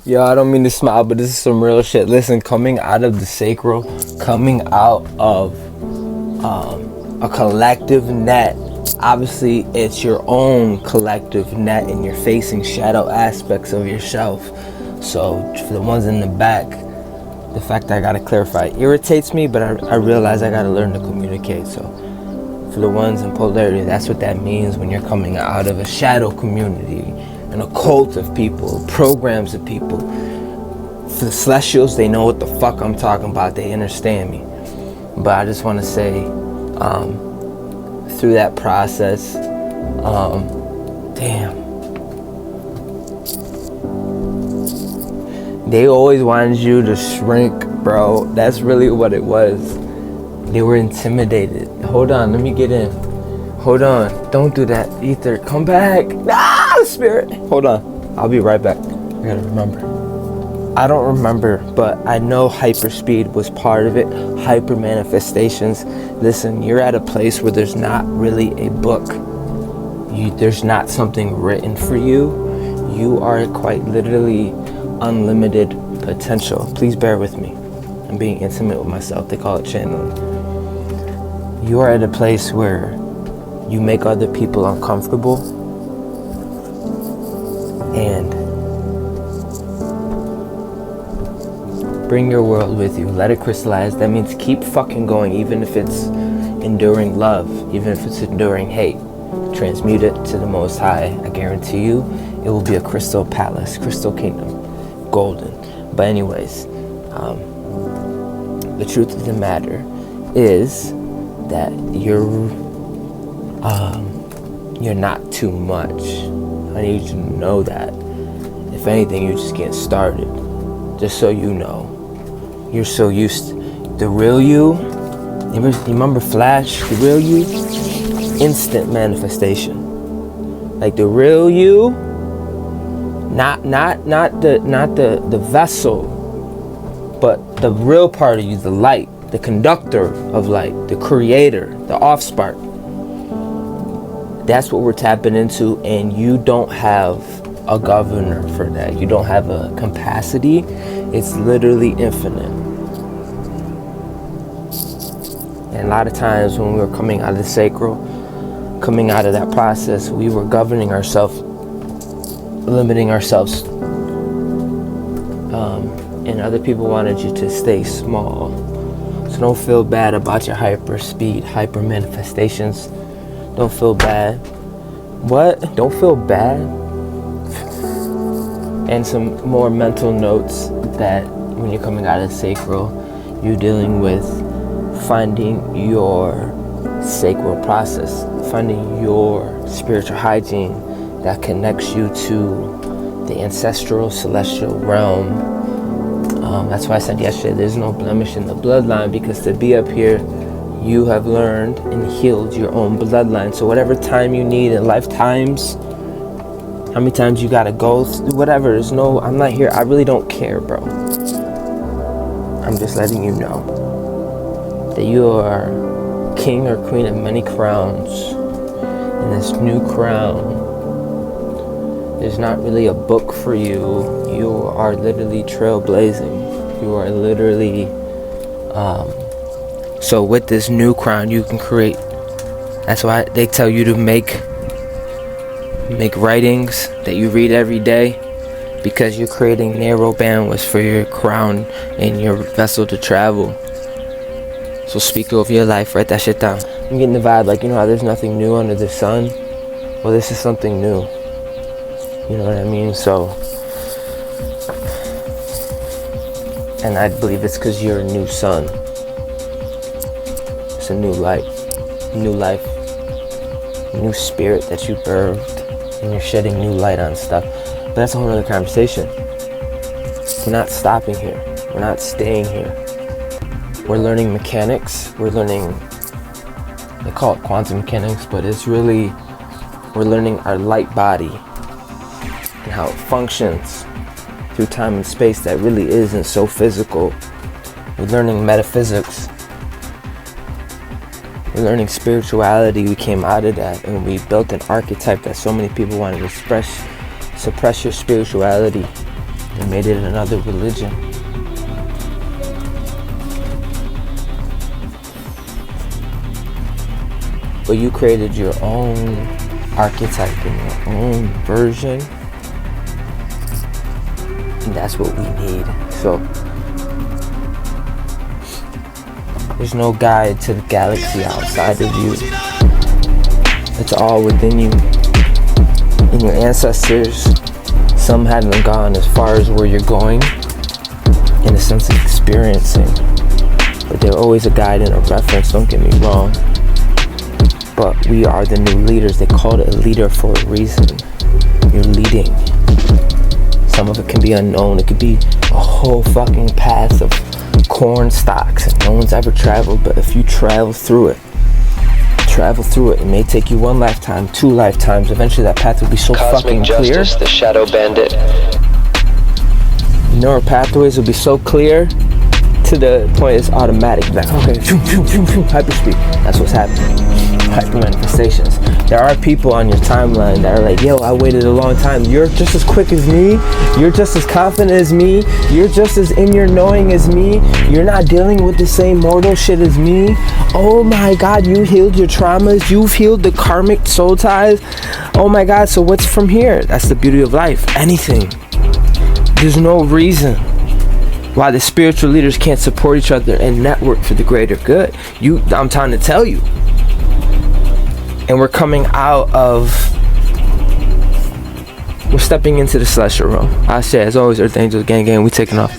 Yo, I don't mean to smile, but this is some real shit. Listen, coming out of the sacral, coming out of a collective net. Obviously, it's your own collective net, and you're facing shadow aspects of yourself. So, for the ones in the back, the fact that I gotta clarify irritates me, but I realize I gotta learn to communicate. So, for the ones in polarity, that's what that means when you're coming out of a shadow community, and a cult of people, programs of people. For the celestials, they know what the fuck I'm talking about. They understand me. But I just want to say, through that process, they always wanted you to shrink, bro. That's really what it was. They were intimidated. Hold on, let me get in. Hold on, don't do that, Ether. Come back. Ah, spirit. Hold on, I'll be right back. I gotta remember. I don't remember, but I know hyperspeed was part of it. Hyper manifestations. Listen, you're at a place where there's not really a book. There's not something written for you. You are quite literally unlimited potential. Please bear with me. I'm being intimate with myself. They call it channeling. You are at a place where you make other people uncomfortable, and bring your world with you. Let it crystallize. That means keep fucking going, even if it's enduring love, even if it's enduring hate. Transmute it to the Most High. I guarantee you, it will be a crystal palace, crystal kingdom, golden. But anyways, the truth of the matter is that you're not too much. I need you to know that. If anything, you're just getting started. Just so you know. You're so used to the real you. You remember Flash? The real you? Instant manifestation. Like the real you, not the vessel, but the real part of you, the light, the conductor of light, the creator, the offspark. That's what we're tapping into, and you don't have a governor for that. You don't have a capacity. It's literally infinite. And a lot of times when we were coming out of the sacral, coming out of that process, we were governing ourselves, limiting ourselves, and other people wanted you to stay small. So don't feel bad about your hyper speed, hyper manifestations. Don't feel bad. What? Don't feel bad? And some more mental notes that when you're coming out of the sacral, you're dealing with finding your sacral process, finding your spiritual hygiene that connects you to the ancestral celestial realm. That's why I said yesterday, there's no blemish in the bloodline, because to be up here, you have learned and healed your own bloodline. So whatever time you need in lifetimes, how many times you gotta go through, whatever, I'm not here, I really don't care, bro. I'm just letting you know that you are king or queen of many crowns. And this new crown, there's not really a book for you. You are literally trailblazing. You are literally, so with this new crown, you can create. That's why they tell you to make writings that you read every day, because you're creating narrow bandwidths for your crown and your vessel to travel. So speak over your life, write that shit down. I'm getting the vibe, like, you know how there's nothing new under the sun? Well, this is something new. You know what I mean? So, and I believe it's because you're a new sun. It's a new light, new life, new spirit that you birthed, and you're shedding new light on stuff. But that's a whole other conversation. We're not stopping here. We're not staying here. We're learning mechanics. We're learning, they call it quantum mechanics, but it's really, we're learning our light body and how it functions through time and space that really isn't so physical. We're learning metaphysics. We're learning spirituality. We came out of that and we built an archetype that so many people want to suppress your spirituality. They made it another religion. But you created your own archetype and your own version. And that's what we need. So there's no guide to the galaxy outside of you. It's all within you. And your ancestors, some haven't gone as far as where you're going in the sense of experiencing. But they're always a guide and a reference, don't get me wrong. But we are the new leaders. They called it a leader for a reason. You're leading. Some of it can be unknown. It could be a whole fucking path of corn stalks and no one's ever traveled. But if you travel through it, it may take you 1 lifetime, 2 lifetimes. Eventually that path will be so fucking clear. Justice, the Shadow Bandit. Neural pathways will be so clear to the point it's automatic. Like, okay, hyperspeed. That's what's happening. Hyper manifestations. There are people on your timeline that are like, yo, I waited a long time. You're just as quick as me. You're just as confident as me. You're just as in your knowing as me. You're not dealing with the same mortal shit as me. Oh my God, you healed your traumas. You've healed the karmic soul ties. Oh my God, so what's from here? That's the beauty of life. Anything. There's no reason why the spiritual leaders can't support each other and network for the greater good. I'm trying to tell you. And we're coming out of, we're stepping into the celestial realm. I say, as always, Earth Angels, gang, we taking off.